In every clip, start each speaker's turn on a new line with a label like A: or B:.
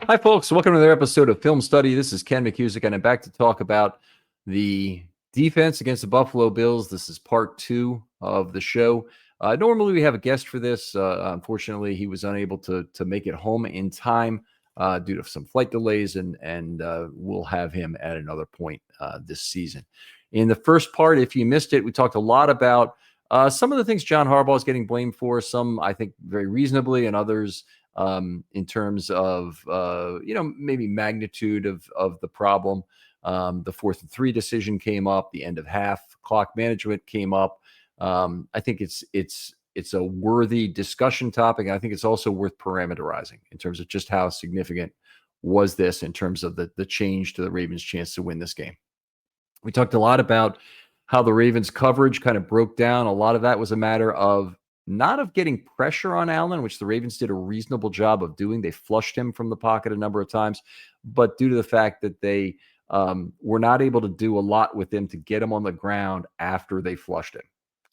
A: Hi, folks. Welcome to another episode of Film Study. This is Ken McKusick, and I'm back to talk about the defense against the Buffalo Bills. This is part 2 of the show. Normally, we have a guest for this. Unfortunately, he was unable to make it home in time due to some flight delays, and we'll have him at another point this season. In the first part, if you missed it, we talked a lot about some of the things John Harbaugh is getting blamed for, some I think very reasonably, and others in terms of, maybe magnitude of the problem. The 4th and 3 decision came up. The end of half clock management came up. I think it's a worthy discussion topic. I think it's also worth parameterizing in terms of just how significant was this in terms of the change to the Ravens' chance to win this game. We talked a lot about how the Ravens' coverage kind of broke down. A lot of that was a matter of not of getting pressure on Allen, which the Ravens did a reasonable job of doing. They flushed him from the pocket a number of times, but due to the fact that they were not able to do a lot with him to get him on the ground after they flushed him.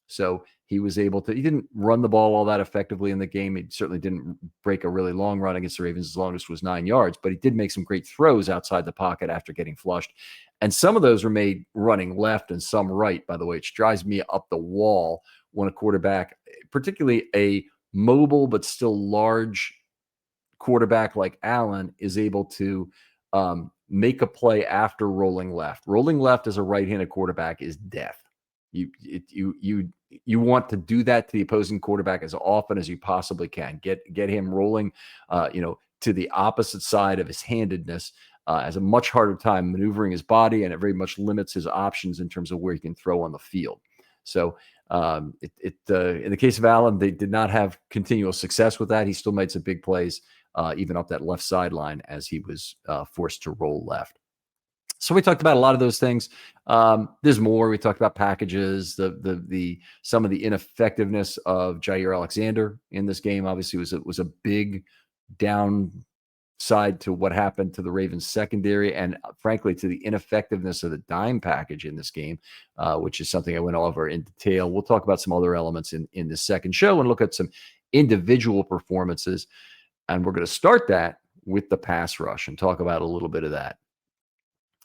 A: So he didn't run the ball all that effectively in the game. He certainly didn't break a really long run against the Ravens. His longest was 9 yards, but he did make some great throws outside the pocket after getting flushed. And some of those were made running left and some right, by the way, which drives me up the wall when a quarterback, particularly a mobile but still large quarterback like Allen, is able to make a play after rolling left. Rolling left as a right-handed quarterback is death. You want to do that to the opposing quarterback as often as you possibly can. Get him rolling, to the opposite side of his handedness. Has a much harder time maneuvering his body, and it very much limits his options in terms of where he can throw on the field. So in the case of Allen, they did not have continual success with that. He still made some big plays, even up that left sideline as he was forced to roll left. So we talked about a lot of those things. There's more. We talked about packages, some of the ineffectiveness of Jair Alexander in this game. Obviously, was a big downside to what happened to the Ravens secondary, and frankly to the ineffectiveness of the dime package in this game, which is something I went over in detail. We'll talk about some other elements in this second show and look at some individual performances. And we're going to start that with the pass rush and talk about a little bit of that.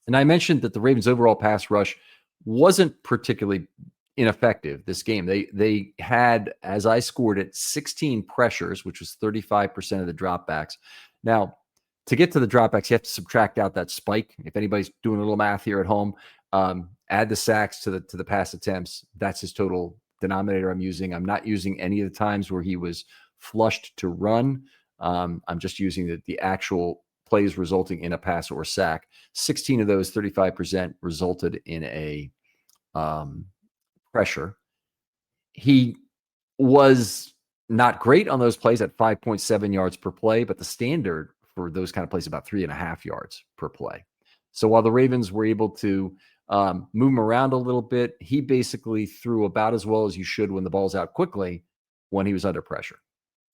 A: And I mentioned that the Ravens' overall pass rush wasn't particularly ineffective this game. They had, as I scored it, 16 pressures, which was 35% of the dropbacks. Now, to get to the dropbacks, you have to subtract out that spike. If anybody's doing a little math here at home, add the sacks to the pass attempts. That's his total denominator I'm using. I'm not using any of the times where he was flushed to run. I'm just using the actual plays resulting in a pass or sack. 16 of those, 35%, resulted in a pressure. He was not great on those plays at 5.7 yards per play, but the standard for those kind of plays is about 3.5 yards per play. So while the Ravens were able to move him around a little bit, he basically threw about as well as you should when the ball's out quickly when he was under pressure.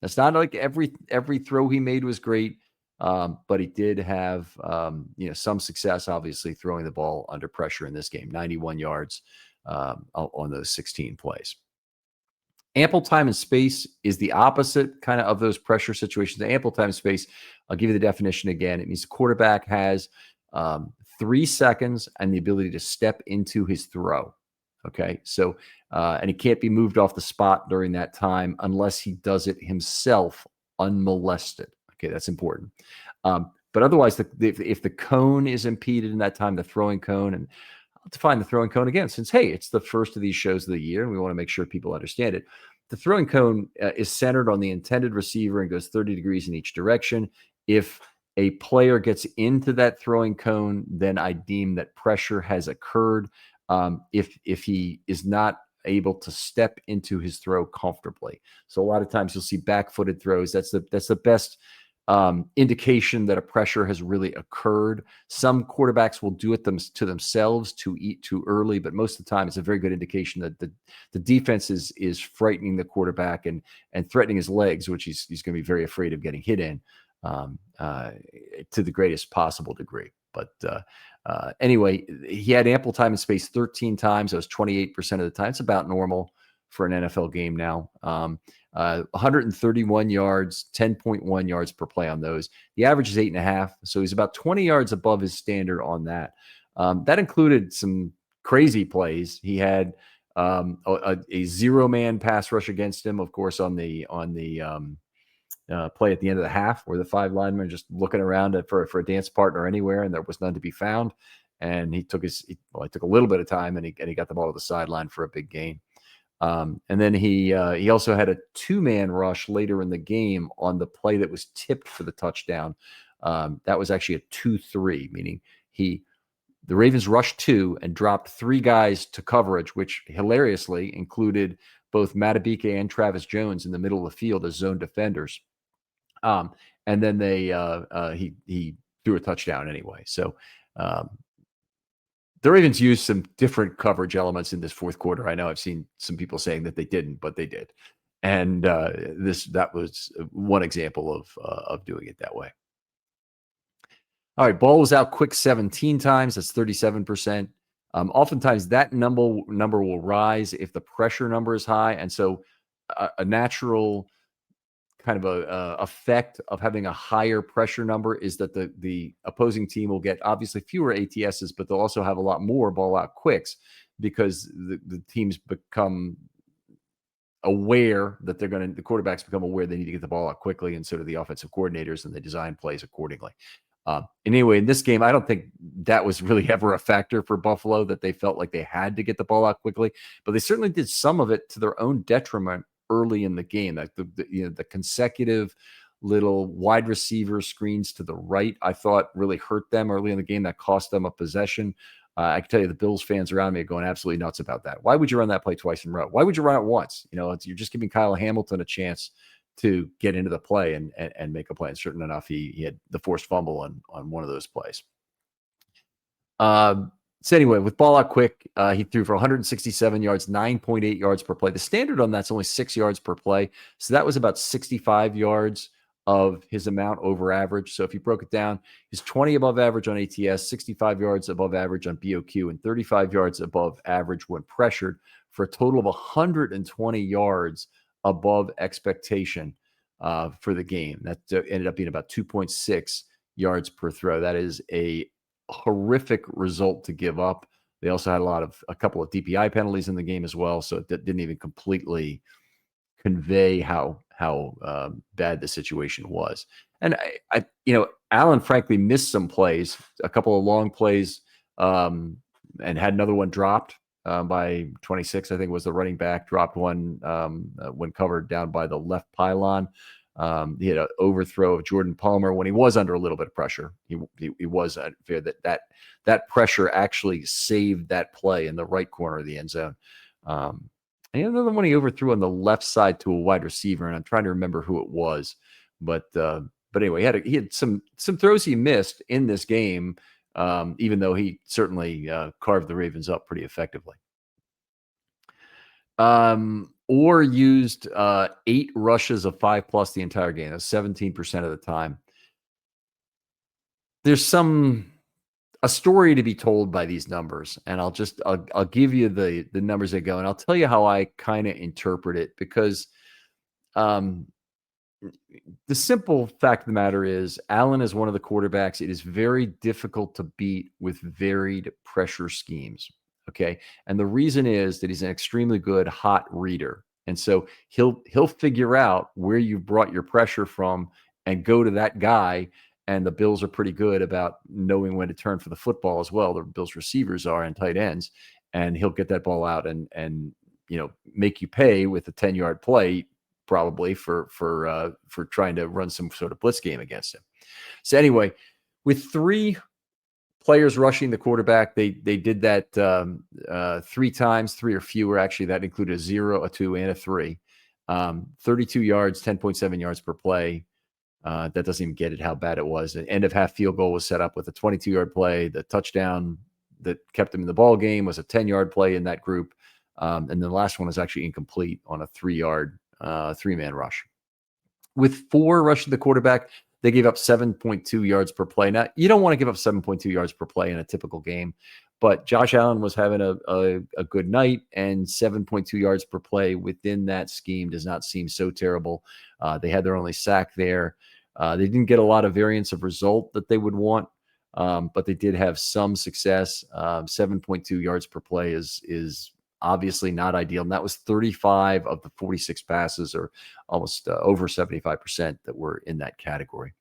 A: It's not like every throw he made was great, but he did have some success, obviously, throwing the ball under pressure in this game. 91 yards on those 16 plays. Ample time and space is the opposite kind of those pressure situations. The ample time and space, I'll give you the definition again. It means the quarterback has 3 seconds and the ability to step into his throw. Okay, so and he can't be moved off the spot during that time unless he does it himself unmolested. Okay, that's important. But otherwise, if the cone is impeded in that time, the throwing cone, and I'll define the throwing cone again, since, hey, it's the first of these shows of the year, and we want to make sure people understand it. The throwing cone is centered on the intended receiver and goes 30 degrees in each direction. If a player gets into that throwing cone, then I deem that pressure has occurred. If he is not able to step into his throw comfortably. So a lot of times you'll see back-footed throws. That's the best indication that a pressure has really occurred. Some quarterbacks will do it to themselves to eat too early, but most of the time it's a very good indication that the defense is frightening the quarterback and threatening his legs, which he's going to be very afraid of getting hit in to the greatest possible degree. But anyway, he had ample time and space 13 times. That was 28% of the time. It's about normal for an NFL game now. 131 yards, 10.1 yards per play on those. The average is 8.5, so he's about 20 yards above his standard on that. That included some crazy plays. He had a zero-man pass rush against him, of course, on the play at the end of the half, where the 5 linemen just looking around for a dance partner anywhere, and there was none to be found. And he took it took a little bit of time, and he got the ball to the sideline for a big gain. And then he also had a 2-man rush later in the game on the play that was tipped for the touchdown. That was actually a 2-3, meaning the Ravens rushed 2 and dropped 3 guys to coverage, which hilariously included both Matabike and Travis Jones in the middle of the field as zone defenders. And then he threw a touchdown anyway. So the Ravens used some different coverage elements in this fourth quarter. I know I've seen some people saying that they didn't, but they did. And that was one example of doing it that way. All right, ball was out quick 17 times. That's 37%. Oftentimes that number will rise if the pressure number is high. And so a natural kind of a effect of having a higher pressure number is that the opposing team will get obviously fewer ATSs, but they'll also have a lot more ball out quicks because the teams become aware that the quarterbacks become aware they need to get the ball out quickly, and so do the offensive coordinators, and they design plays accordingly. And anyway, in this game, I don't think that was really ever a factor for Buffalo, that they felt like they had to get the ball out quickly, but they certainly did some of it to their own detriment early in the game. Like the consecutive little wide receiver screens to the right, I thought really hurt them early in the game. That cost them a possession. I can tell you the Bills fans around me are going absolutely nuts about that. Why would you run that play twice in a row? Why would you run it once? You're just giving Kyle Hamilton a chance to get into the play and make a play. And certain enough, he had the forced fumble on one of those plays. So anyway, with ball out quick, he threw for 167 yards, 9.8 yards per play. The standard on that's only 6 yards per play. So that was about 65 yards of his amount over average. So if you broke it down, he's 20 above average on ATS, 65 yards above average on BOQ, and 35 yards above average when pressured, for a total of 120 yards above expectation for the game. That ended up being about 2.6 yards per throw. That is a horrific result to give up. They also had a couple of DPI penalties in the game as well, so it didn't even completely convey how bad the situation was. And I Allen frankly missed some plays, a couple of long plays, and had another one dropped by 26. I think was the running back, dropped one when covered down by the left pylon. He had an overthrow of Jordan Palmer when he was under a little bit of pressure. He was unfair. That pressure actually saved that play in the right corner of the end zone. And another one he overthrew on the left side to a wide receiver, and I'm trying to remember who it was. But anyway, he had some throws he missed in this game, even though he certainly carved the Ravens up pretty effectively. Or used 8 rushes of 5+ the entire game. That's 17% of the time. There's a story to be told by these numbers, and I'll give you the numbers they go, and I'll tell you how I kind of interpret it, because the simple fact of the matter is Allen is one of the quarterbacks it is very difficult to beat with varied pressure schemes. Okay. And the reason is that he's an extremely good hot reader. And so he'll figure out where you've brought your pressure from and go to that guy. And the Bills are pretty good about knowing when to turn for the football as well. The Bills receivers are and tight ends, and he'll get that ball out and make you pay with a 10-yard play, probably for trying to run some sort of blitz game against him. So anyway, with 3 players rushing the quarterback, they did that 3 times, 3 or fewer. Actually, that included a 0, a 2, and a 3. 32 yards, 10.7 yards per play. That doesn't even get at how bad it was. An end of half field goal was set up with a 22-yard play. The touchdown that kept him in the ball game was a 10-yard play in that group. And then the last one was actually incomplete on a 3-yard 3-man rush. With 4 rushing the quarterback, they gave up 7.2 yards per play. Now, you don't want to give up 7.2 yards per play in a typical game, But Josh Allen was having a good night, and 7.2 yards per play within that scheme does not seem so terrible. They had their only sack there. They didn't get a lot of variance of result that they would want, but they did have some success. 7.2 yards per play is obviously not ideal. And that was 35 of the 46 passes, or almost over 75% that were in that category.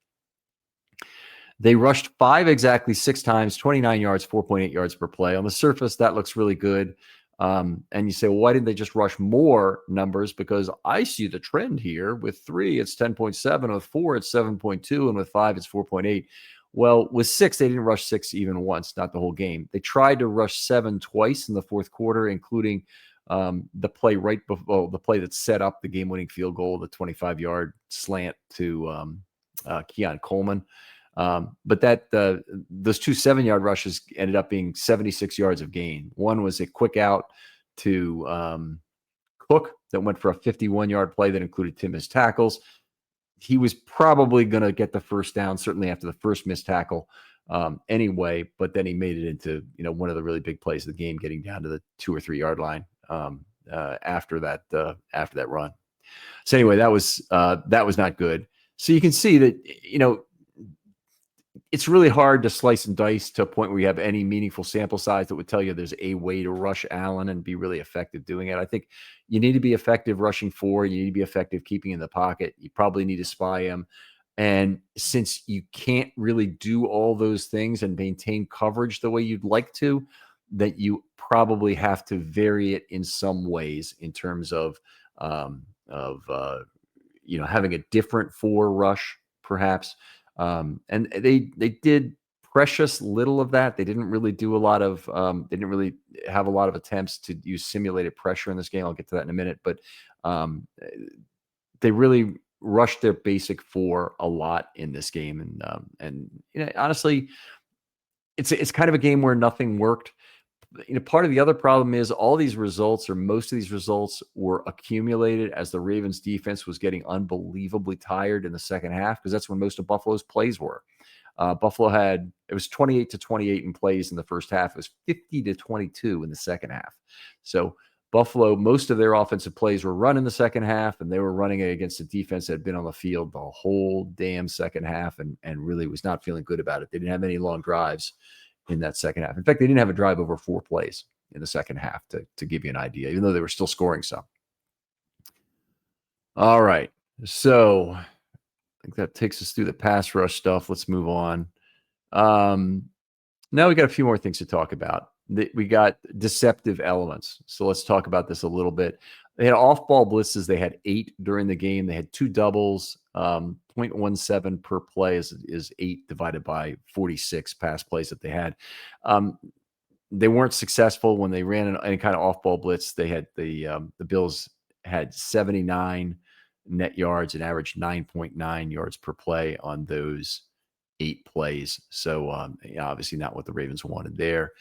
A: They rushed exactly six times, 29 yards, 4.8 yards per play. On the surface, that looks really good. And you say, well, why didn't they just rush more numbers? Because I see the trend here. With 3, it's 10.7. With 4, it's 7.2. And with 5, it's 4.8. Well, with 6, they didn't rush 6 even once, not the whole game. They tried to rush 7 twice in the fourth quarter, including the play right before the play that set up the game-winning field goal, the 25-yard slant to Keon Coleman. But those 2 7-yard rushes ended up being 76 yards of gain. One was a quick out to Cook that went for a 51-yard play that included 2 missed tackles. He was probably going to get the first down, certainly after the first missed tackle anyway, but then he made it into one of the really big plays of the game, getting down to the 2 or 3 yard line after that run. So anyway, that was not good. So you can see that it's really hard to slice and dice to a point where you have any meaningful sample size that would tell you there's a way to rush Allen and be really effective doing it. I think you need to be effective rushing 4. You need to be effective keeping in the pocket. You probably need to spy him. And since you can't really do all those things and maintain coverage the way you'd like to, that you probably have to vary it in some ways in terms of having a different 4 rush, perhaps. And they did precious little of that. They didn't really do a lot of they didn't really have a lot of attempts to use simulated pressure in this game. I'll get to that in a minute, but they really rushed their basic 4 a lot in this game. And honestly, it's kind of a game where nothing worked. Part of the other problem is all these results, or most of these results, were accumulated as the Ravens defense was getting unbelievably tired in the second half, because that's when most of Buffalo's plays were. Buffalo it was 28-28 in plays in the first half. It was 50-22 in the second half. So Buffalo, most of their offensive plays were run in the second half, and they were running it against a defense that had been on the field the whole damn second half and really was not feeling good about it. They didn't have any long drives in that second half. In fact, they didn't have a drive over 4 plays in the second half, to give you an idea, even though they were still scoring some. All right. So I think that takes us through the pass rush stuff. Let's move on. Now we got a few more things to talk about. We got deceptive elements. So let's talk about this a little bit. They had off-ball blitzes. They had 8 during the game. They had 2 doubles. 0.17 per play is 8 divided by 46 pass plays that they had. They weren't successful when they ran any kind of off-ball blitz. They had the Bills had 79 net yards and averaged 9.9 yards per play on those 8 plays. So obviously not what the Ravens wanted there.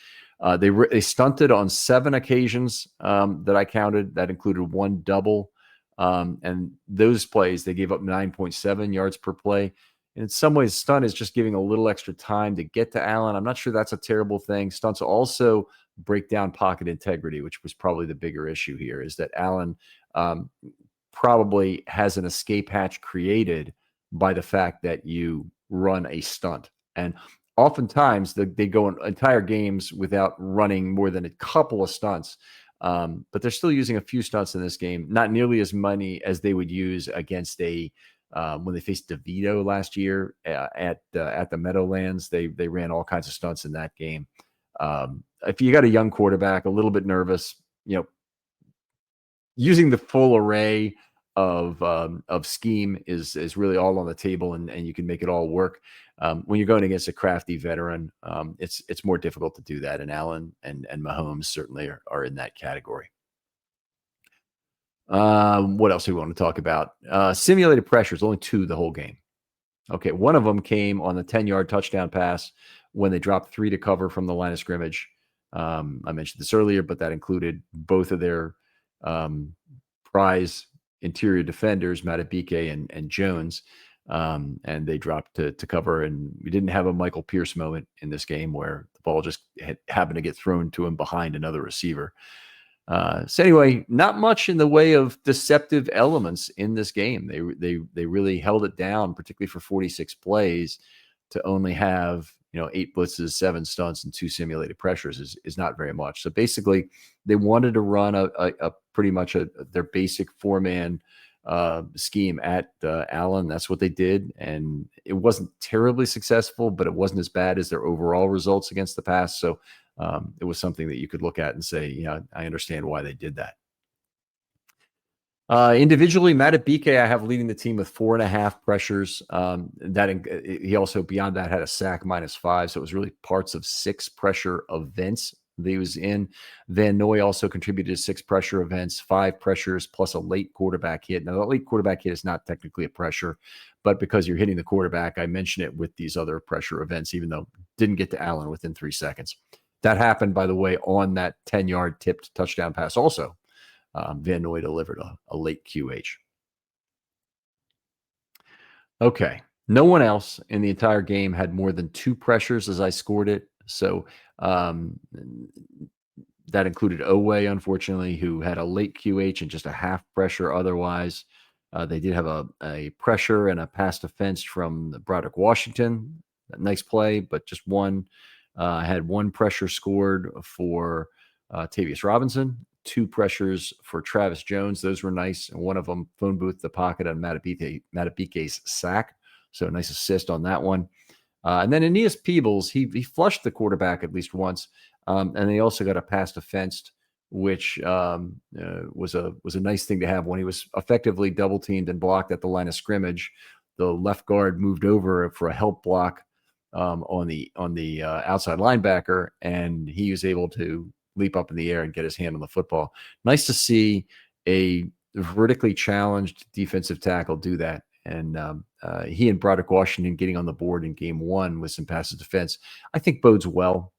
A: They stunted on 7 occasions that I counted. That included 1 double. And those plays, they gave up 9.7 yards per play. And in some ways, stunt is just giving a little extra time to get to Allen. I'm not sure that's a terrible thing. Stunts also break down pocket integrity, which was probably the bigger issue here, is that Allen probably has an escape hatch created by the fact that you run a stunt. And oftentimes they go entire games without running more than a couple of stunts. But they're still using a few stunts in this game, not nearly as many as they would use against when they faced DeVito last year at the Meadowlands. They ran all kinds of stunts in that game. If you got a young quarterback, a little bit nervous, using the full array of scheme is really all on the table, and you can make it all work. When you're going against a crafty veteran, it's more difficult to do that. And Allen and Mahomes certainly are in that category. What else do we want to talk about? Simulated pressures, only 2 the whole game. Okay, one of them came on the 10-yard touchdown pass when they dropped 3 to cover from the line of scrimmage. I mentioned this earlier, but that included both of their prize interior defenders, Matabike and Jones. and they dropped to cover. And we didn't have a Michael Pierce moment in this game where the ball just happened to get thrown to him behind another receiver. So anyway, not much in the way of deceptive elements in this game. They really held it down, particularly for 46 plays, to only have 8 blitzes, 7 stunts, and 2 simulated pressures is not very much. So basically, they wanted to run a pretty much their basic 4-man scheme at Allen. That's what they did, and it wasn't terribly successful, but it wasn't as bad as their overall results against the pass. So it was something that you could look at and say, I understand why they did that. Individually, Matabike, I have leading the team with 4.5 pressures. He also, beyond that, had a sack -5. So it was really parts of 6 pressure events that he was in. Van Noy also contributed to 6 pressure events, 5 pressures, plus a late quarterback hit. Now, the late quarterback hit is not technically a pressure, but because you're hitting the quarterback, I mention it with these other pressure events, even though it didn't get to Allen within 3 seconds. That happened, by the way, on that 10-yard tipped touchdown pass also. Van Noy delivered a late QH. Okay. No one else in the entire game had more than 2 pressures as I scored it. So that included Owe, unfortunately, who had a late QH and just a half pressure otherwise. They did have a pressure and a pass defense from Broderick Washington. Nice play, but just one. Had 1 pressure scored for Tavius Robinson, 2 pressures for Travis Jones. Those were nice. And one of them phone booth the pocket on Matabike's sack. So a nice assist on that one. And then Aeneas Peebles, he flushed the quarterback at least once. And they also got a pass defensed, which was a nice thing to have when he was effectively double teamed and blocked at the line of scrimmage. The left guard moved over for a help block on the outside linebacker, and he was able to leap up in the air and get his hand on the football. Nice to see a vertically challenged defensive tackle do that. And he and Broderick Washington getting on the board in game 1 with some passive defense, I think bodes well.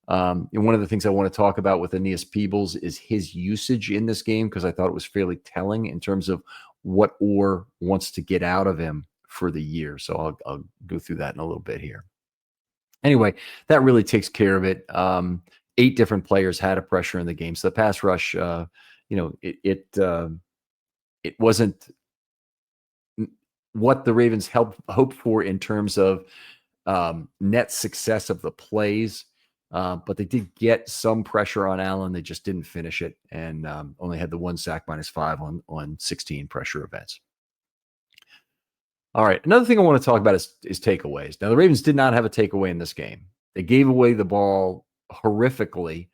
A: And one of the things I want to talk about with Aeneas Peebles is his usage in this game, because I thought it was fairly telling in terms of what Orr wants to get out of him for the year. So I'll go through that in a little bit here. Anyway, that really takes care of it. 8 different players had a pressure in the game. So the pass rush, it wasn't what the Ravens hoped for in terms of net success of the plays. But they did get some pressure on Allen. They just didn't finish it, and only had the 1 sack -5 on 16 pressure events. All right. Another thing I want to talk about is takeaways. Now, the Ravens did not have a takeaway in this game. They gave away the ball horrifically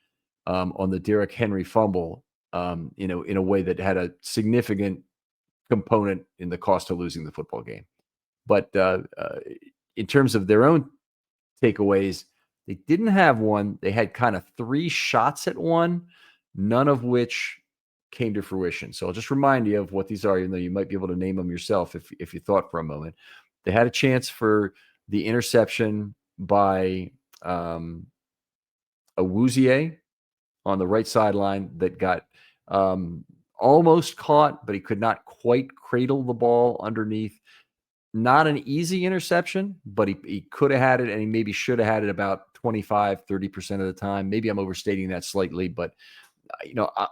A: on the Derrick Henry fumble, in a way that had a significant component in the cost of losing the football game. But in terms of their own takeaways, they didn't have one. They had kind of 3 shots at one, none of which came to fruition. So I'll just remind you of what these are, even though you might be able to name them yourself if you thought for a moment. They had a chance for the interception by Awuzie on the right sideline that got almost caught, but he could not quite cradle the ball underneath. Not an easy interception, but he could have had it, and he maybe should have had it about 25, 30% of the time. Maybe I'm overstating that slightly, but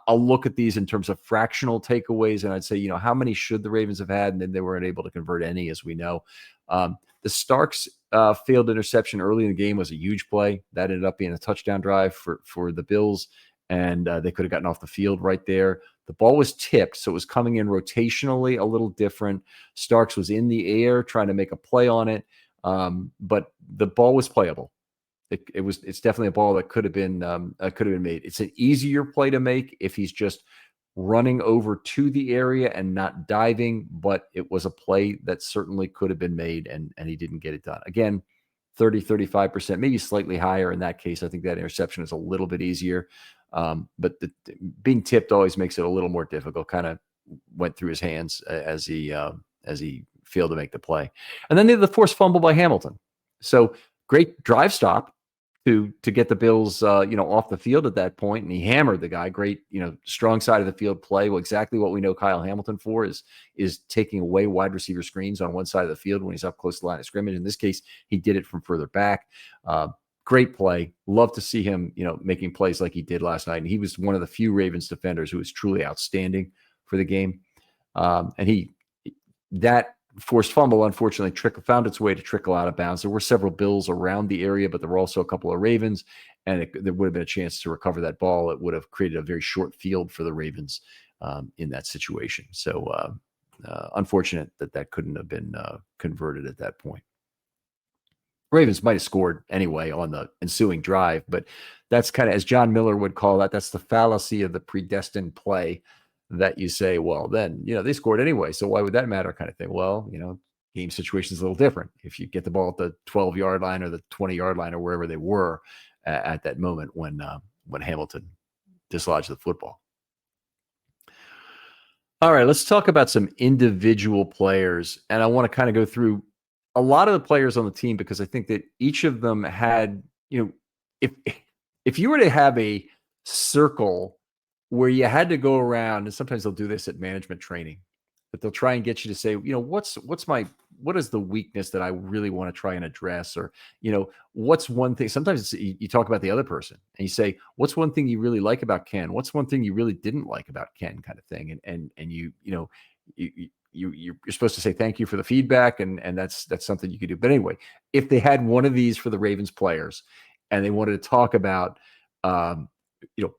A: I'll look at these in terms of fractional takeaways, and I'd say, how many should the Ravens have had? And then they weren't able to convert any, as we know. The Starks failed interception early in the game was a huge play. That ended up being a touchdown drive for the Bills, and they could have gotten off the field right there. The ball was tipped, so it was coming in rotationally a little different. Starks was in the air trying to make a play on it, but the ball was playable. It's definitely a ball that could have been made. It's an easier play to make if he's just running over to the area and not diving, but it was a play that certainly could have been made, and he didn't get it done. Again, 30-35%, maybe slightly higher in that case. I think that interception is a little bit easier, but being tipped always makes it a little more difficult. Kind of went through his hands as he failed to make the play. And then they had the forced fumble by Hamilton. So great drive stop to get the Bills, off the field at that point, and he hammered the guy. Great, strong side of the field play. Well, exactly what we know Kyle Hamilton for is taking away wide receiver screens on one side of the field when he's up close to the line of scrimmage. In this case, he did it from further back. Great play. Love to see him, making plays like he did last night. And he was one of the few Ravens defenders who was truly outstanding for the game. And that forced fumble, unfortunately, found its way to trickle out of bounds. There were several Bills around the area, but there were also a couple of Ravens, and there would have been a chance to recover that ball. It would have created a very short field for the Ravens in that situation. So unfortunate that couldn't have been converted at that point. Ravens might have scored anyway on the ensuing drive, but that's kind of, as John Miller would call that's the fallacy of the predestined play, that you say, well, then, they scored anyway, so why would that matter, kind of thing. Well, game situation is a little different. If you get the ball at the 12-yard line or the 20-yard line or wherever they were at that moment when Hamilton dislodged the football. All right, let's talk about some individual players. And I want to kind of go through a lot of the players on the team, because I think that each of them had, if you were to have a circle where you had to go around, and sometimes they'll do this at management training, but they'll try and get you to say, what is the weakness that I really want to try and address? Or, what's one thing, sometimes you talk about the other person and you say, what's one thing you really like about Ken? What's one thing you really didn't like about Ken, kind of thing. And you're supposed to say thank you for the feedback. And that's something you could do. But anyway, if they had one of these for the Ravens players and they wanted to talk about,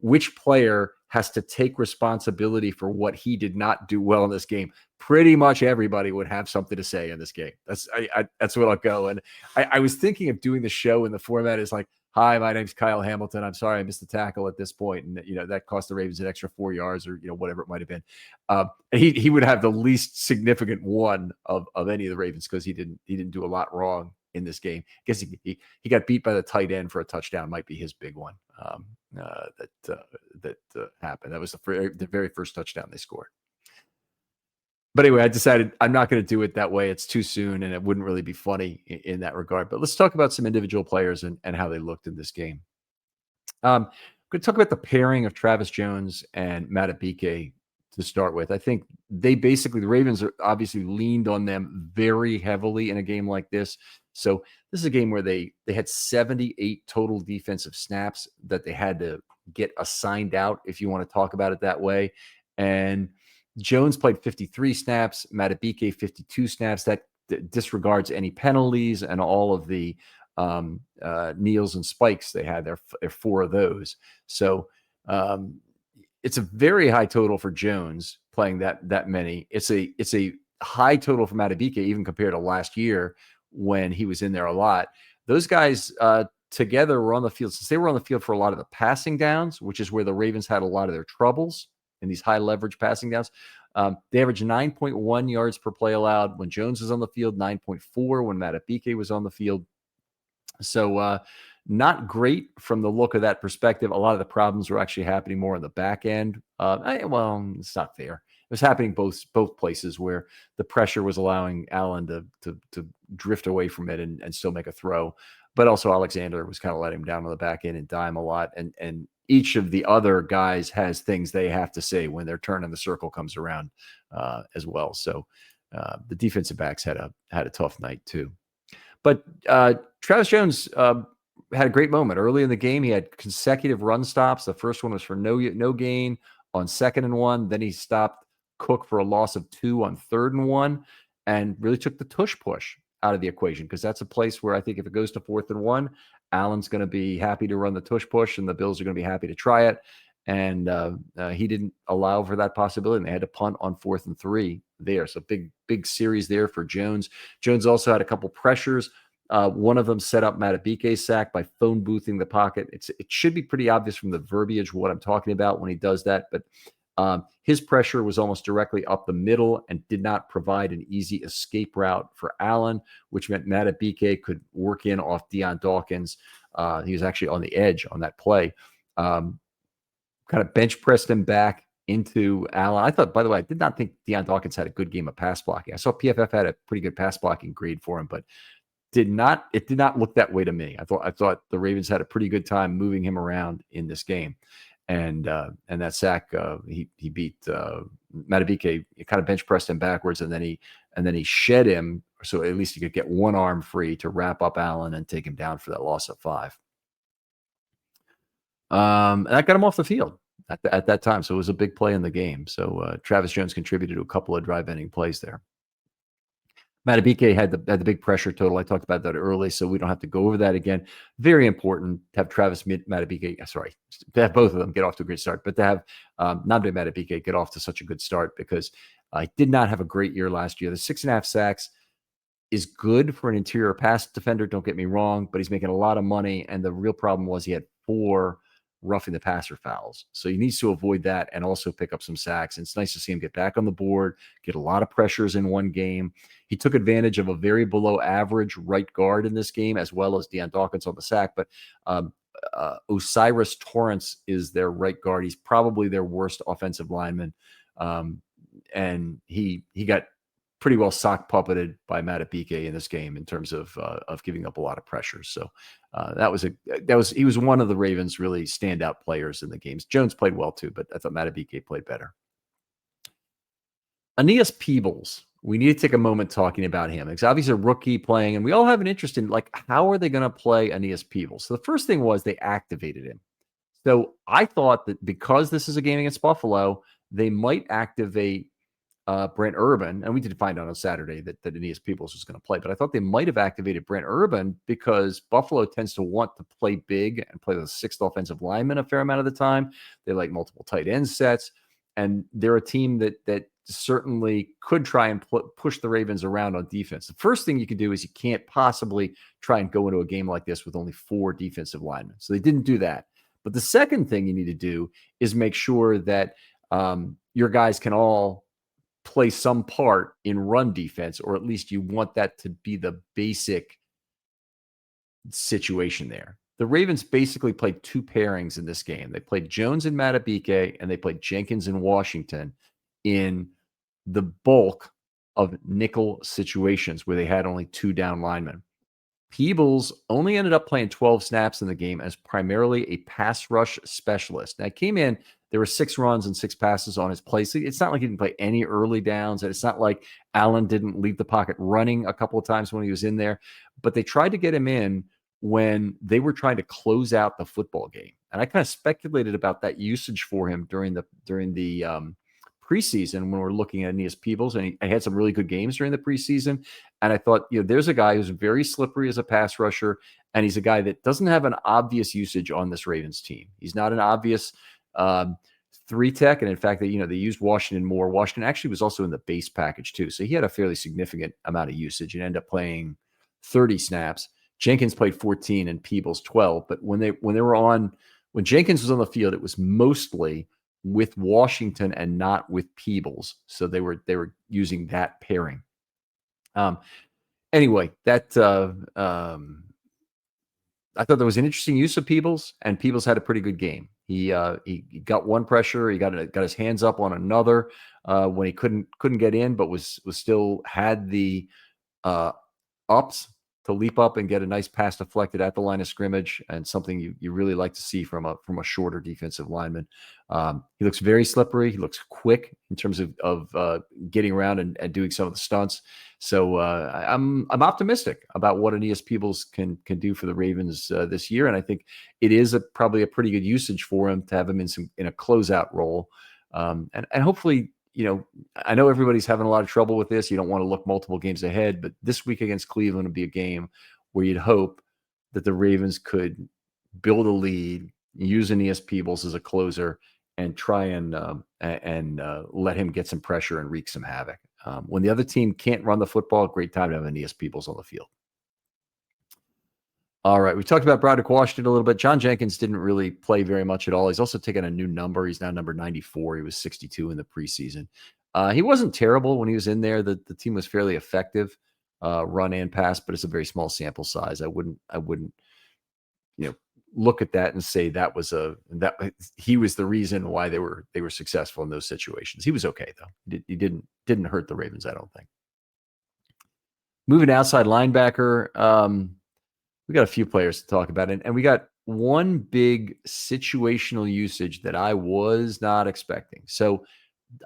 A: which player has to take responsibility for what he did not do well in this game, pretty much everybody would have something to say in this game. That's what I'll go. And I was thinking of doing the show in the format is like, hi, my name's Kyle Hamilton. I'm sorry I missed the tackle at this point. And, that cost the Ravens an extra 4 yards or, whatever it might have been. And he would have the least significant one of any of the Ravens, because he didn't do a lot wrong in this game. I guess he got beat by the tight end for a touchdown, might be his big one that happened. That was the very first touchdown they scored. But anyway, I decided I'm not going to do it that way. It's too soon, and it wouldn't really be funny in that regard. But let's talk about some individual players and how they looked in this game. I'm going to talk about the pairing of Travis Jones and Madubuike to start with. I think the Ravens are obviously leaned on them very heavily in a game like this. So this is a game where they had 78 total defensive snaps that they had to get assigned out, if you want to talk about it that way. And Jones played 53 snaps, Madubuike 52 snaps. That disregards any penalties and all of the kneels and spikes they had. There are 4 of those. So it's a very high total for Jones playing that many. It's a high total for Madubuike, even compared to last year when he was in there a lot. Those guys together were on the field, since they were on the field for a lot of the passing downs, which is where the Ravens had a lot of their troubles in these high leverage passing downs. They averaged 9.1 yards per play allowed when Jones was on the field, 9.4 when Madubuike was on the field. So not great from the look of that perspective. A lot of the problems were actually happening more on the back end. Well, it's not fair. It was happening both places, where the pressure was allowing Allen to drift away from it and still make a throw. But also Alexander was kind of letting him down on the back end and dime a lot. And each of the other guys has things they have to say when their turn in the circle comes around as well. So the defensive backs had a tough night too. But Travis Jones had a great moment early in the game. He had consecutive run stops. The first one was for no gain on 2nd and 1. Then he stopped Cook for a loss of 2 on 3rd and 1, and really took the tush push out of the equation, because that's a place where I think if it goes to 4th and 1, Allen's going to be happy to run the tush push, and the Bills are going to be happy to try it. And he didn't allow for that possibility, and they had to punt on 4th and 3 there. So big series there for Jones. Jones also had a couple pressures. One of them set up Madubuike's sack by phone boothing the pocket. It should be pretty obvious from the verbiage what I'm talking about when he does that, but his pressure was almost directly up the middle and did not provide an easy escape route for Allen, which meant Madubuike could work in off Deion Dawkins. He was actually on the edge on that play. Kind of bench pressed him back into Allen. I thought, by the way, I did not think Deion Dawkins had a good game of pass blocking. I saw PFF had a pretty good pass blocking grade for him, but did not look that way to me. I thought the Ravens had a pretty good time moving him around in this game, and that sack he beat Matabike. He kind of bench pressed him backwards, and then he shed him so at least he could get one arm free to wrap up Allen and take him down for that loss of 5. And that got him off the field at that time, so it was a big play in the game. So Travis Jones contributed to a couple of drive-ending plays there. Matabike had the big pressure total. I talked about that early, so we don't have to go over that again. Very important to have Travis Matabike, to have both of them get off to a great start, but to have Nnamdi Matabike get off to such a good start because he did not have a great year last year. The 6.5 sacks is good for an interior pass defender, don't get me wrong, but he's making a lot of money, and the real problem was he had 4 roughing the passer fouls. So he needs to avoid that and also pick up some sacks. And it's nice to see him get back on the board, get a lot of pressures in one game. He took advantage of a very below average right guard in this game, as well as Deion Dawkins on the sack. But Osiris Torrance is their right guard. He's probably their worst offensive lineman. And he got pretty well sock puppeted by Matabike in this game in terms of giving up a lot of pressure. So he was one of the Ravens' really standout players in the games. Jones played well too, but I thought Matabike played better. Aeneas Peebles, we need to take a moment talking about him because obviously a rookie playing, and we all have an interest in how are they going to play Aeneas Peebles? So the first thing was they activated him. So I thought that because this is a game against Buffalo, they might activate Brent Urban, and we did find out on Saturday that Aeneas Peebles was going to play, but I thought they might have activated Brent Urban because Buffalo tends to want to play big and play the 6th offensive lineman a fair amount of the time. They like multiple tight end sets, and they're a team that certainly could try and push the Ravens around on defense. The first thing you can do is you can't possibly try and go into a game like this with only 4 defensive linemen. So they didn't do that. But the second thing you need to do is make sure that your guys can all play some part in run defense, or at least you want that to be the basic situation there. The Ravens basically played 2 pairings in this game. They played Jones and Matabike, and they played Jenkins and Washington in the bulk of nickel situations where they had only 2 down linemen. Peebles only ended up playing 12 snaps in the game as primarily a pass rush specialist. Now, he came in, there were 6 runs and 6 passes on his play. So it's not like he didn't play any early downs, and it's not like Allen didn't leave the pocket running a couple of times when he was in there. But they tried to get him in when they were trying to close out the football game. And I kind of speculated about that usage for him during the preseason when we're looking at Aeneas Peebles, and he had some really good games during the preseason. And I thought, there's a guy who's very slippery as a pass rusher, and he's a guy that doesn't have an obvious usage on this Ravens team. He's not an obvious 3-tech, and in fact, they used Washington more. Washington actually was also in the base package too, so he had a fairly significant amount of usage and ended up playing 30 snaps. Jenkins played 14 and Peebles 12, but when Jenkins was on the field, it was mostly with Washington and not with Peebles. So they were using that pairing. Anyway, I thought there was an interesting use of Peebles, and Peebles had a pretty good game. He got one pressure, he got his hands up on another when he couldn't get in, but was still had the ups to leap up and get a nice pass deflected at the line of scrimmage, and something you really like to see from a shorter defensive lineman. He looks very slippery. He looks quick in terms of getting around and doing some of the stunts. So I'm optimistic about what Aeneas Peebles can do for the Ravens this year, and I think it is probably a pretty good usage for him to have him in a closeout role, and hopefully. I know everybody's having a lot of trouble with this. You don't want to look multiple games ahead, but this week against Cleveland would be a game where you'd hope that the Ravens could build a lead, use Aeneas Peebles as a closer, and try and let him get some pressure and wreak some havoc. When the other team can't run the football, great time to have Aeneas Peebles on the field. All right, we talked about Broderick Washington a little bit. John Jenkins didn't really play very much at all. He's also taken a new number. He's now number 94. He was 62 in the preseason. He wasn't terrible when he was in there. The team was fairly effective, run and pass, but it's a very small sample size. I wouldn't look at that and say that he was the reason why they were successful in those situations. He was okay though. He didn't hurt the Ravens, I don't think. Moving to outside linebacker, we got a few players to talk about, and we got one big situational usage that I was not expecting. So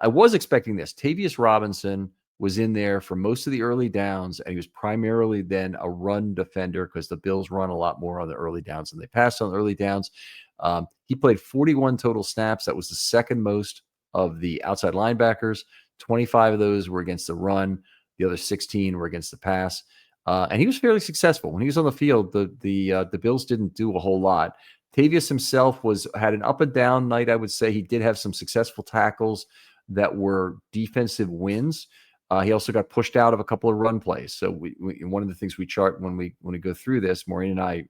A: I was expecting this. Tavius Robinson was in there for most of the early downs, and he was primarily then a run defender because the Bills run a lot more on the early downs than they pass on the early downs. He played 41 total snaps. That was the second most of the outside linebackers. 25 of those were against the run. The other 16 were against the pass. And he was fairly successful. When he was on the field, the Bills didn't do a whole lot. Tavius himself had an up and down night, I would say. He did have some successful tackles that were defensive wins. He also got pushed out of a couple of run plays. So one of the things we chart when we go through this, Maureen and I,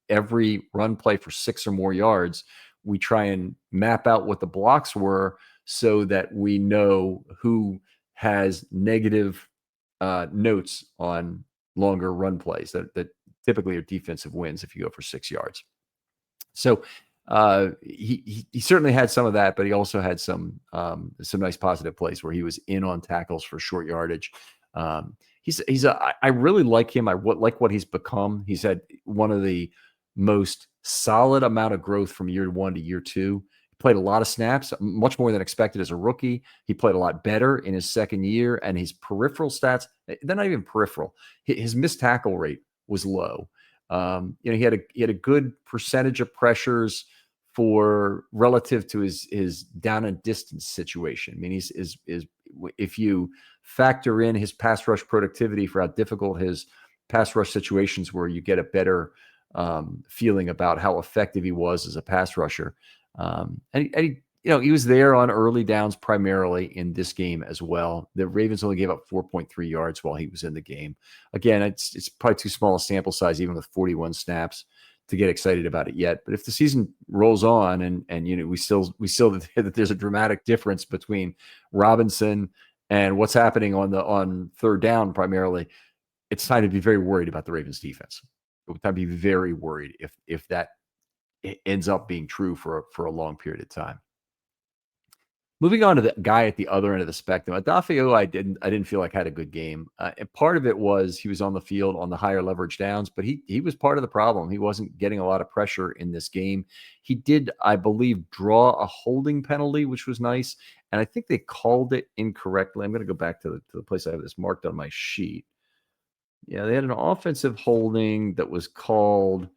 A: every run play for 6 or more yards, we try and map out what the blocks were so that we know who has negative notes on longer run plays that typically are defensive wins if you go for 6 yards. So he certainly had some of that, but he also had some nice positive plays where he was in on tackles for short yardage. I really like him. I like what he's become. He's had one of the most solid amount of growth from year 1 to year 2. He played a lot of snaps, much more than expected as a rookie. He played a lot better in his second year, and his peripheral stats, they're not even peripheral. His missed tackle rate was low. He had a good percentage of pressures for relative to his down and distance situation. I mean, if you factor in his pass rush productivity for how difficult his pass rush situations were, you get a better feeling about how effective he was as a pass rusher. He was there on early downs primarily in this game as well. The Ravens only gave up 4.3 yards while he was in the game. Again, it's probably too small a sample size, even with 41 snaps, to get excited about it yet. But if the season rolls on and we still that there's a dramatic difference between Robinson and what's happening on third down primarily, it's time to be very worried about the Ravens defense. It's time to be very worried if that ends up being true for a long period of time. Moving on to the guy at the other end of the spectrum, Adafio, I didn't feel like had a good game. And part of it was he was on the field on the higher leverage downs, but he was part of the problem. He wasn't getting a lot of pressure in this game. He did, I believe, draw a holding penalty, which was nice. And I think they called it incorrectly. I'm going to go back to the place I have this marked on my sheet. Yeah, they had an offensive holding that was called.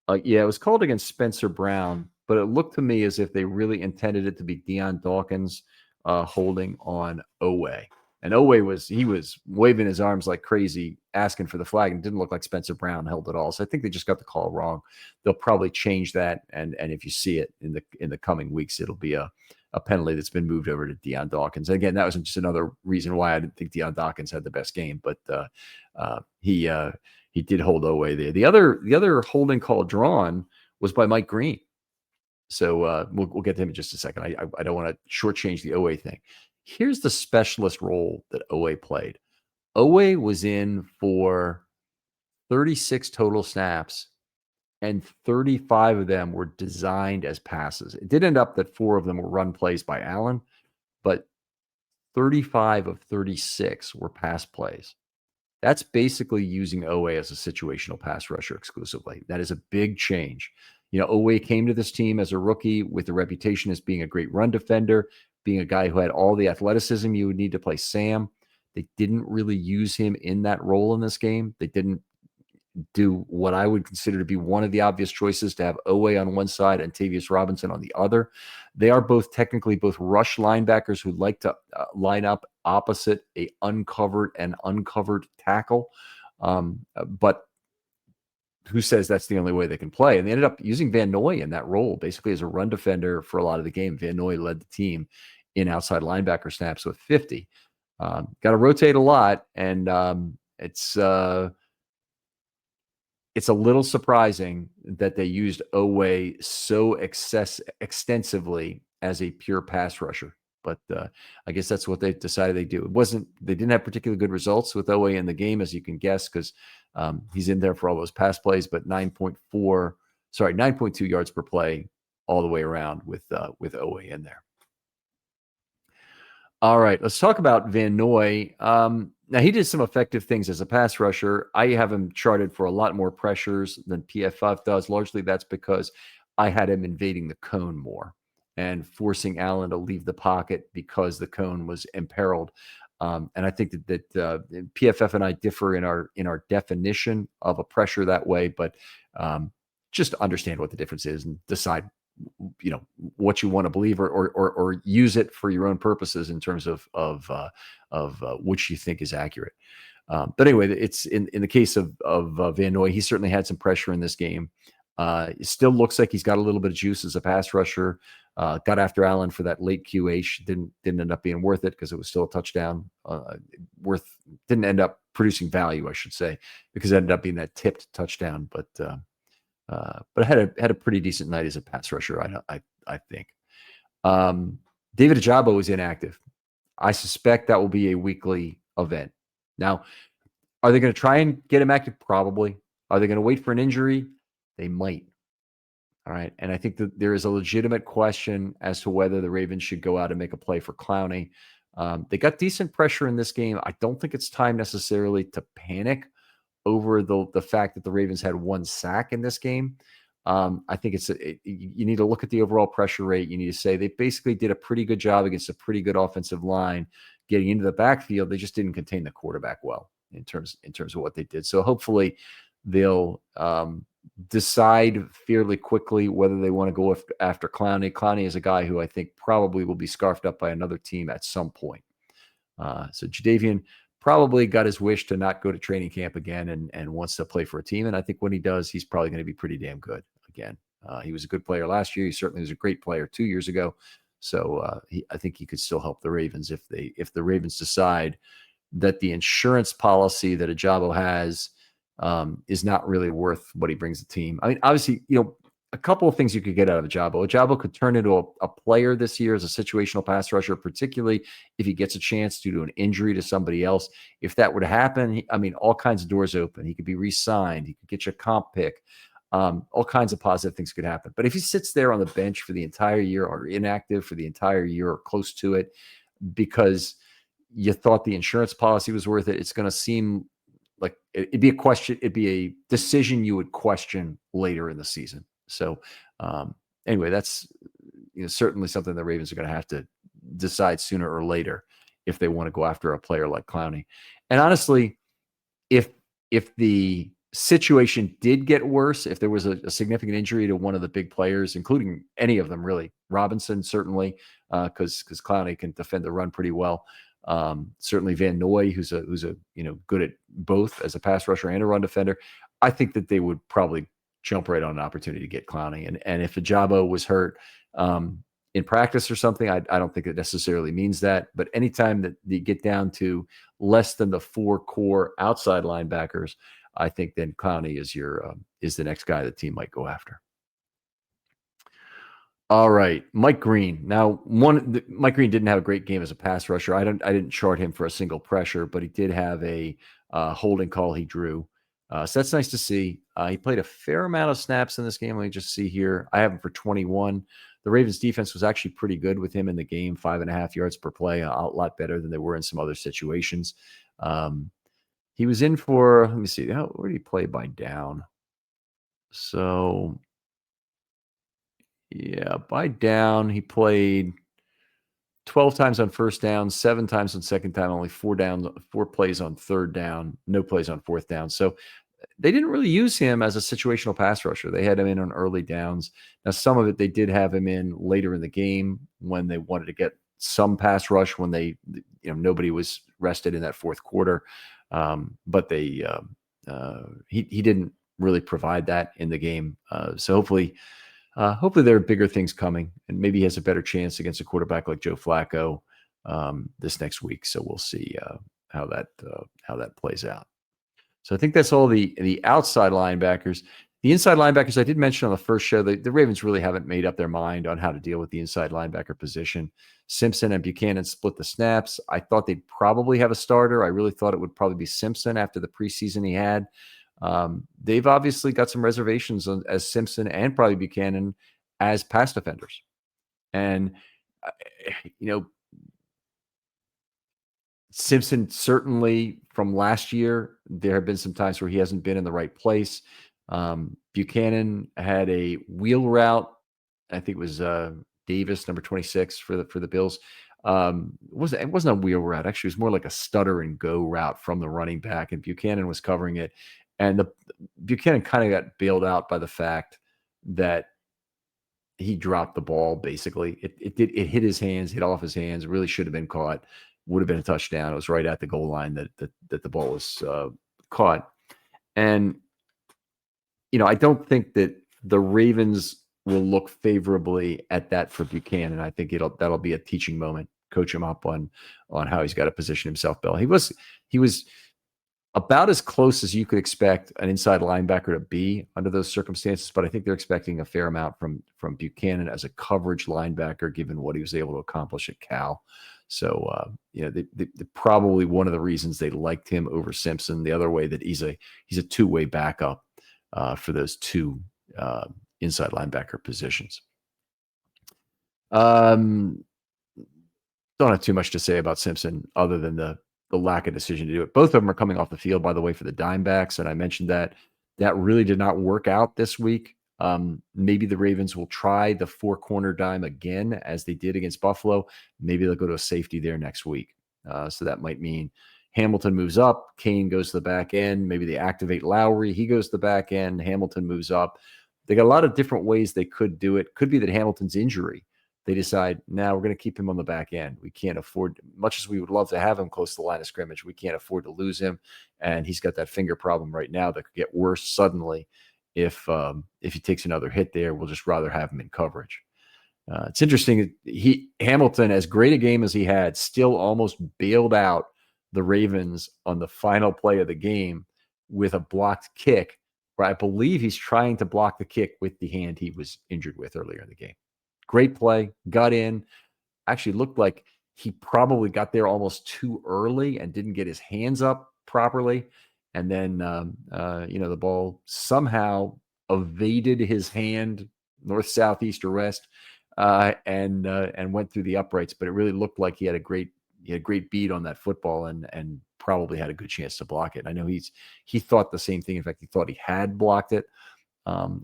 A: It was called against Spencer Brown, but it looked to me as if they really intended it to be Deion Dawkins holding on Owe. And Owe was waving his arms like crazy, asking for the flag, and it didn't look like Spencer Brown held it all. So I think they just got the call wrong. They'll probably change that, and if you see it in the coming weeks, it'll be a penalty that's been moved over to Deion Dawkins. And again, that was just another reason why I didn't think Deion Dawkins had the best game, but he did hold Owe there. The other holding call drawn was by Mike Green. So we'll get to him in just a second. I don't want to shortchange the Owe thing. Here's the specialist role that Owe played. Owe was in for 36 total snaps, and 35 of them were designed as passes. It did end up that 4 of them were run plays by Allen, but 35 of 36 were pass plays. That's basically using Owe as a situational pass rusher exclusively. That is a big change. Owe came to this team as a rookie with a reputation as being a great run defender, being a guy who had all the athleticism you would need to play Sam. They didn't really use him in that role in this game. They didn't do what I would consider to be one of the obvious choices to have Owe on one side and Tavius Robinson on the other. They are both rush linebackers who like to line up opposite a uncovered tackle. But who says that's the only way they can play? And they ended up using Van Noy in that role, basically as a run defender for a lot of the game. Van Noy led the team in outside linebacker snaps with 50. Got to rotate a lot, and it's a little surprising that they used Owe so extensively as a pure pass rusher. But I guess that's what they decided they do. They didn't have particularly good results with Owe in the game, as you can guess, because he's in there for all those pass plays, but 9.2 yards per play all the way around with Owe in there. All right, let's talk about Van Noy. Now, he did some effective things as a pass rusher. I have him charted for a lot more pressures than PFF does. Largely, that's because I had him invading the cone more and forcing Allen to leave the pocket because the cone was imperiled. And I think that PFF and I differ in our definition of a pressure that way, but just understand what the difference is and decide what you want to believe or use it for your own purposes in terms of which you think is accurate. But anyway, it's in the case of Van Noy, he certainly had some pressure in this game. It still looks like he's got a little bit of juice as a pass rusher. Got after Allen for that late QH. Didn't end up being worth it because it was still a touchdown. Didn't end up producing value, I should say, because it ended up being that tipped touchdown. But had a pretty decent night as a pass rusher. I think. David Ajabo is inactive. I suspect that will be a weekly event. Now, are they going to try and get him active? Probably. Are they going to wait for an injury? They might. All right. And I think that there is a legitimate question as to whether the Ravens should go out and make a play for Clowney. They got decent pressure in this game. I don't think it's time necessarily to panic over the fact that the Ravens had one sack in this game. I think you need to look at the overall pressure rate. You need to say they basically did a pretty good job against a pretty good offensive line getting into the backfield. They just didn't contain the quarterback well in terms of what they did. So hopefully they'll decide fairly quickly whether they want to go after Clowney. Clowney is a guy who I think probably will be scarfed up by another team at some point. So Jadeveon probably got his wish to not go to training camp again and wants to play for a team. And I think when he does, he's probably going to be pretty damn good again. He was a good player last year. He certainly was a great player 2 years ago. So I think he could still help the Ravens if the Ravens decide that the insurance policy that Ajabo has is not really worth what he brings the team. I mean, obviously, a couple of things you could get out of Ajabo. Ajabo could turn into a player this year as a situational pass rusher, particularly if he gets a chance due to an injury to somebody else. If that were to happen, all kinds of doors open. He could be re-signed. He could get you a comp pick. All kinds of positive things could happen. But if he sits there on the bench for the entire year or inactive for the entire year or close to it because you thought the insurance policy was worth it, it's going to seem like it'd be a question. It'd be a decision you would question later in the season. So anyway, that's certainly something the Ravens are going to have to decide sooner or later if they want to go after a player like Clowney. And honestly, if the situation did get worse, if there was a significant injury to one of the big players, including any of them really, Robinson certainly, because Clowney can defend the run pretty well. Certainly Van Noy, who's a good at both as a pass rusher and a run defender. I think that they would probably jump right on an opportunity to get Clowney. And if Ajabo was hurt in practice or something, I don't think it necessarily means that. But anytime that you get down to less than the 4 core outside linebackers, I think then Clowney is the next guy the team might go after. All right, Mike Green. Now, Mike Green didn't have a great game as a pass rusher. I didn't chart him for a single pressure, but he did have a holding call he drew. So that's nice to see. He played a fair amount of snaps in this game. Let me just see here. I have him for 21. The Ravens defense was actually pretty good with him in the game, 5.5 yards per play, a lot better than they were in some other situations. He was in for, let me see, where did he play by down? So, yeah, by down, he played 12 times on first down, 7 times on second down, only 4 plays on third down, no plays on fourth down. So they didn't really use him as a situational pass rusher. They had him in on early downs. Now, some of it they did have him in later in the game when they wanted to get some pass rush when nobody was rested in that fourth quarter. But he didn't really provide that in the game. So hopefully there are bigger things coming, and maybe he has a better chance against a quarterback like Joe Flacco this next week. So we'll see how that plays out. So I think that's all the outside linebackers. The inside linebackers I did mention on the first show. The Ravens really haven't made up their mind on how to deal with the inside linebacker position. Simpson and Buchanan split the snaps. I thought they'd probably have a starter. I really thought it would probably be Simpson after the preseason he had. They've obviously got some reservations as Simpson and probably Buchanan as pass defenders. And, Simpson, certainly from last year, there have been some times where he hasn't been in the right place. Buchanan had a wheel route. I think it was Davis, number 26 for the Bills. It wasn't a wheel route. Actually, it was more like a stutter and go route from the running back, and Buchanan was covering it. And Buchanan kind of got bailed out by the fact that he dropped the ball. Basically, it hit his hands, hit off his hands. Really should have been caught. Would have been a touchdown. It was right at the goal line that the ball was caught. And I don't think that the Ravens will look favorably at that for Buchanan. I think that'll be a teaching moment. Coach him up on how he's got to position himself. Bill, he was about as close as you could expect an inside linebacker to be under those circumstances, but I think they're expecting a fair amount from Buchanan as a coverage linebacker, given what he was able to accomplish at Cal. So, probably one of the reasons they liked him over Simpson. The other way that he's a two-way backup for those two inside linebacker positions. Don't have too much to say about Simpson other than the lack of decision to do it. Both of them are coming off the field, by the way, for the Dimebacks, and I mentioned that really did not work out this week. Maybe the Ravens will try the four-corner dime again, as they did against Buffalo. Maybe they'll go to a safety there next week. So that might mean Hamilton moves up, Kane goes to the back end. Maybe they activate Lowry. He goes to the back end. Hamilton moves up. They got a lot of different ways they could do it. Could be that Hamilton's injury. They decide, now we're going to keep him on the back end. We can't afford, much as we would love to have him close to the line of scrimmage, we can't afford to lose him. And he's got that finger problem right now that could get worse suddenly if he takes another hit there. We'll just rather have him in coverage. It's interesting. Hamilton, as great a game as he had, still almost bailed out the Ravens on the final play of the game with a blocked kick, where I believe he's trying to block the kick with the hand he was injured with earlier in the game. Great play, got in. Actually looked like he probably got there almost too early and didn't get his hands up properly. And then, the ball somehow evaded his hand, north, south, east, or west, and went through the uprights. But it really looked like he had a great beat on that football and probably had a good chance to block it. I know he thought the same thing. In fact, he thought he had blocked it.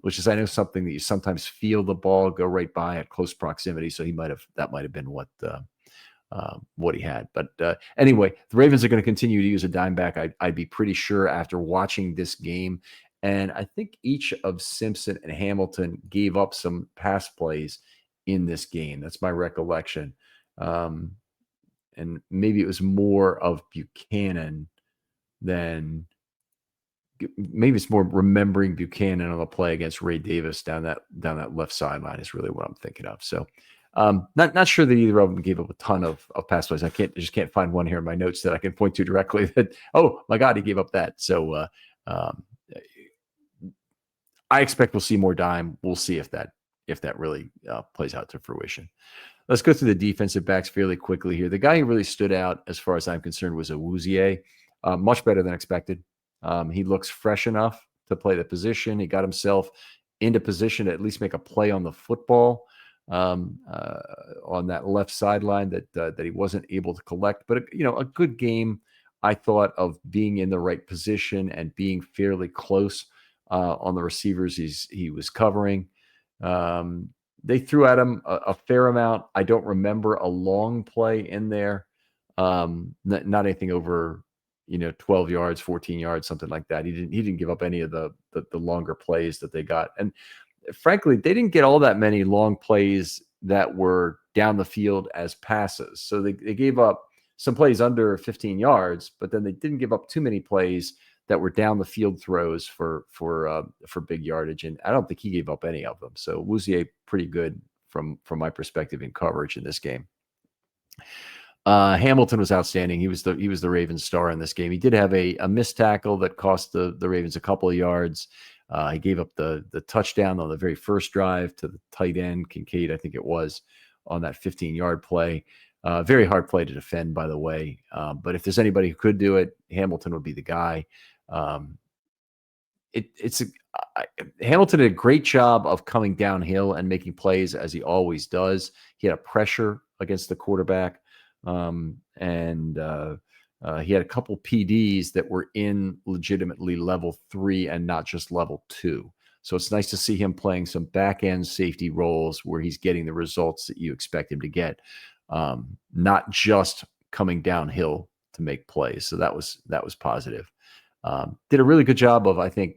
A: Which is, I know, something that you sometimes feel the ball go right by at close proximity. So that might have been what he had. But anyway, the Ravens are going to continue to use a dime back. I'd be pretty sure after watching this game. And I think each of Simpson and Hamilton gave up some pass plays in this game. That's my recollection. And maybe it was more of Buchanan than. Maybe it's more remembering Buchanan on the play against Ray Davis down that left sideline is really what I'm thinking of. So not sure that either of them gave up a ton of pass plays. I just can't find one here in my notes that I can point to directly that, oh my God, he gave up that. So I expect we'll see more dime. We'll see if that really plays out to fruition. Let's go through the defensive backs fairly quickly here. The guy who really stood out, as far as I'm concerned, was Awuzie. Much better than expected. He looks fresh enough to play the position. He got himself into position to at least make a play on the football on that left sideline that he wasn't able to collect. But a good game, I thought, of being in the right position and being fairly close on the receivers he was covering. They threw at him a fair amount. I don't remember a long play in there. Not anything over 12 yards, 14 yards, something like that. He didn't give up any of the longer plays that they got. And frankly, they didn't get all that many long plays that were down the field as passes. So they gave up some plays under 15 yards, but then they didn't give up too many plays that were down the field throws for big yardage. And I don't think he gave up any of them. So Awuzie pretty good from my perspective in coverage in this game. Hamilton was outstanding. He was the Ravens star in this game. He did have a missed tackle that cost the Ravens a couple of yards. He gave up the touchdown on the very first drive to the tight end, Kincaid, I think it was, on that 15-yard play. Very hard play to defend, by the way. But if there's anybody who could do it, Hamilton would be the guy. Hamilton did a great job of coming downhill and making plays, as he always does. He had a pressure against the quarterback. He had a couple PDs that were in legitimately level 3 and not just level 2. So it's nice to see him playing some back end safety roles where he's getting the results that you expect him to get, not just coming downhill to make plays. So that was positive. Did a really good job of, I think,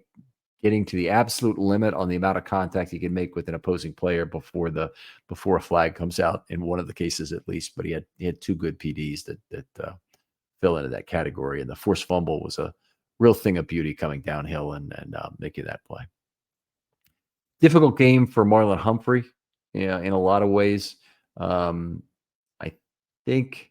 A: getting to the absolute limit on the amount of contact he can make with an opposing player before a flag comes out in one of the cases at least. But he had 2 good PDs that fill into that category, and the forced fumble was a real thing of beauty coming downhill and making that play. Difficult game for Marlon Humphrey, yeah, in a lot of ways. I think.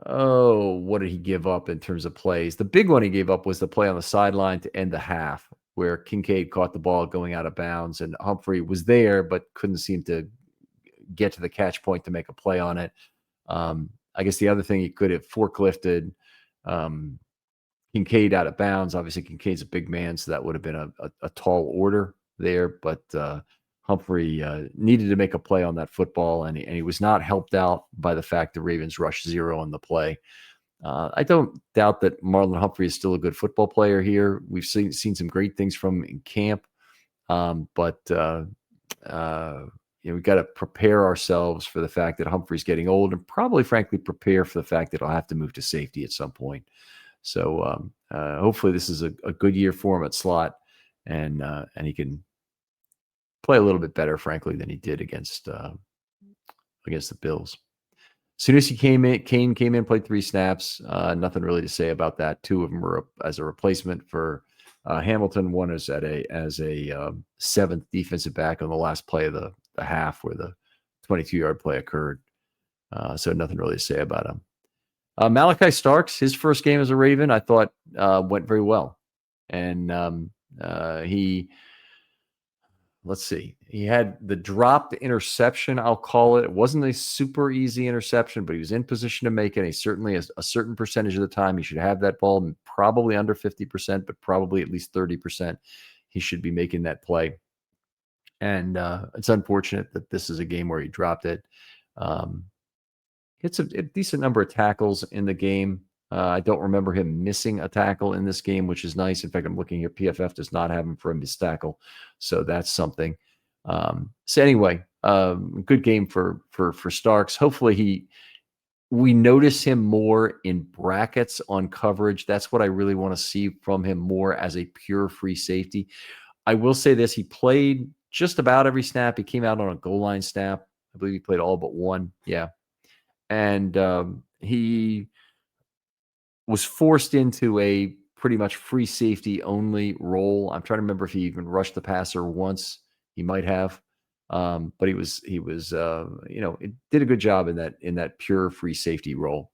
A: Oh, what did he give up in terms of plays? The big one he gave up was the play on the sideline to end the half, where Kincaid caught the ball going out of bounds, and Humphrey was there but couldn't seem to get to the catch point to make a play on it. I guess the other thing he could have forklifted Kincaid out of bounds. Obviously, Kincaid's a big man, so that would have been a tall order there. But Humphrey needed to make a play on that football, and he was not helped out by the fact the Ravens rushed 0 on the play. I don't doubt that Marlon Humphrey is still a good football player here. We've seen some great things from him in camp, but we've got to prepare ourselves for the fact that Humphrey's getting old, and probably, frankly, prepare for the fact that he'll have to move to safety at some point. So hopefully this is a good year for him at slot, and he can play a little bit better, frankly, than he did against the Bills. As soon as he came in, played 3 snaps. Nothing really to say about that. 2 of them were as a replacement for Hamilton. One is as a 7th defensive back on the last play of the half where the 22-yard play occurred. So nothing really to say about him. Malachi Starks, his first game as a Raven, I thought went very well. And he had the dropped interception, I'll call it. It wasn't a super easy interception, but he was in position to make it. He certainly, a certain percentage of the time, he should have that ball, probably under 50%, but probably at least 30%. He should be making that play. And it's unfortunate that this is a game where he dropped it. It's a decent number of tackles in the game. I don't remember him missing a tackle in this game, which is nice. In fact, I'm looking here. PFF does not have him for a missed tackle, so that's something. So anyway, good game for Starks. Hopefully we notice him more in brackets on coverage. That's what I really want to see from him more as a pure free safety. I will say this: he played just about every snap. He came out on a goal line snap. I believe he played all but one. Yeah. And he was forced into a pretty much free safety only role. I'm trying to remember if he even rushed the passer once. He might have, but he was it did a good job in that pure free safety role.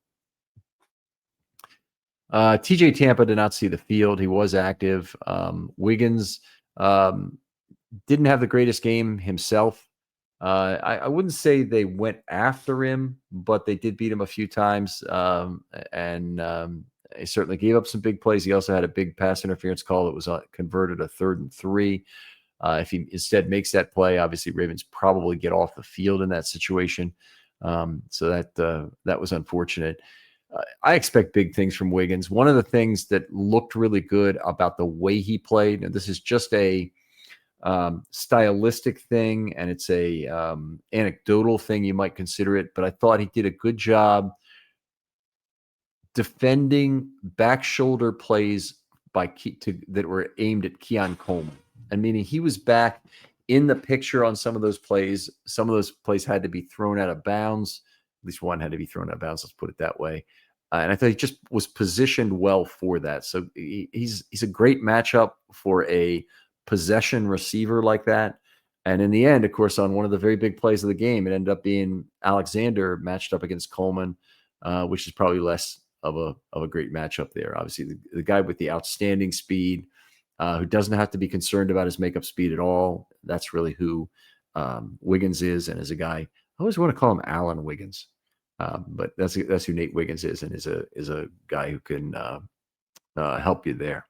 A: TJ Tampa did not see the field. He was active. Wiggins didn't have the greatest game himself. I wouldn't say they went after him, but they did beat him a few times, and he certainly gave up some big plays. He also had a big pass interference call that was converted a 3rd and 3. If he instead makes that play, obviously Ravens probably get off the field in that situation. So that was unfortunate. I expect big things from Wiggins. One of the things that looked really good about the way he played, and this is just a stylistic thing, and it's a anecdotal thing, you might consider it, but I thought he did a good job defending back shoulder plays that were aimed at Keon Coleman. And meaning he was back in the picture on some of those plays. Some of those plays had to be thrown out of bounds. At least one had to be thrown out of bounds, let's put it that way. And I thought he just was positioned well for that. So he's a great matchup for a possession receiver like that. And in the end, of course, on one of the very big plays of the game, it ended up being Alexander matched up against Coleman, which is probably less of a great matchup there. Obviously, the guy with the outstanding speed, who doesn't have to be concerned about his makeup speed at all. That's really who Wiggins is, and as a guy, I always want to call him Alan Wiggins, but that's who Nate Wiggins is, and is a guy who can help you there.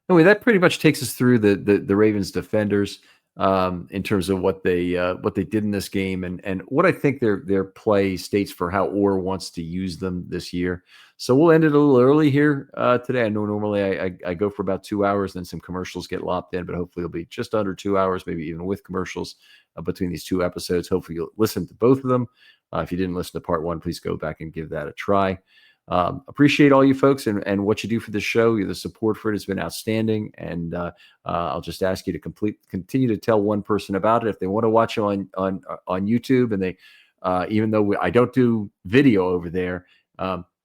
A: Anyway, that pretty much takes us through the Ravens defenders. in terms of what they did in this game and what I think their play states for how Orr wants to use them this year. So we'll end it a little early here today. I know normally I go for about 2 hours, then some commercials get lopped in, but hopefully it'll be just under 2 hours, maybe even with commercials between these two episodes. Hopefully you'll listen to both of them. If you didn't listen to part one, please go back and give that a try. Appreciate all you folks and what you do for the show. The support for it has been outstanding, and I'll just ask you to continue to tell one person about it if they want to watch on YouTube. And they, even though I don't do video over there,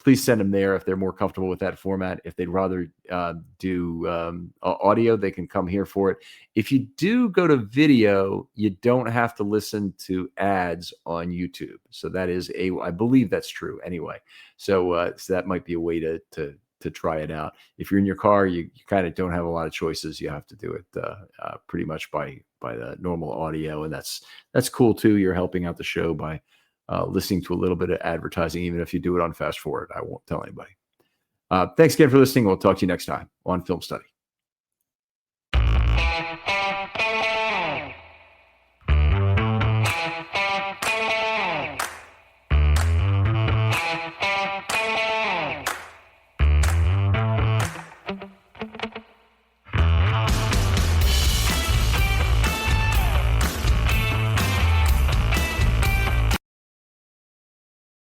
A: please send them there if they're more comfortable with that format. If they'd rather do audio, they can come here for it. If you do go to video, you don't have to listen to ads on YouTube. So that is I believe that's true anyway. So that might be a way to try it out. If you're in your car, you kind of don't have a lot of choices. You have to do it pretty much by the normal audio, and that's cool too. You're helping out the show by listening to a little bit of advertising, even if you do it on fast forward. I won't tell anybody. Thanks again for listening. We'll talk to you next time on Film Study.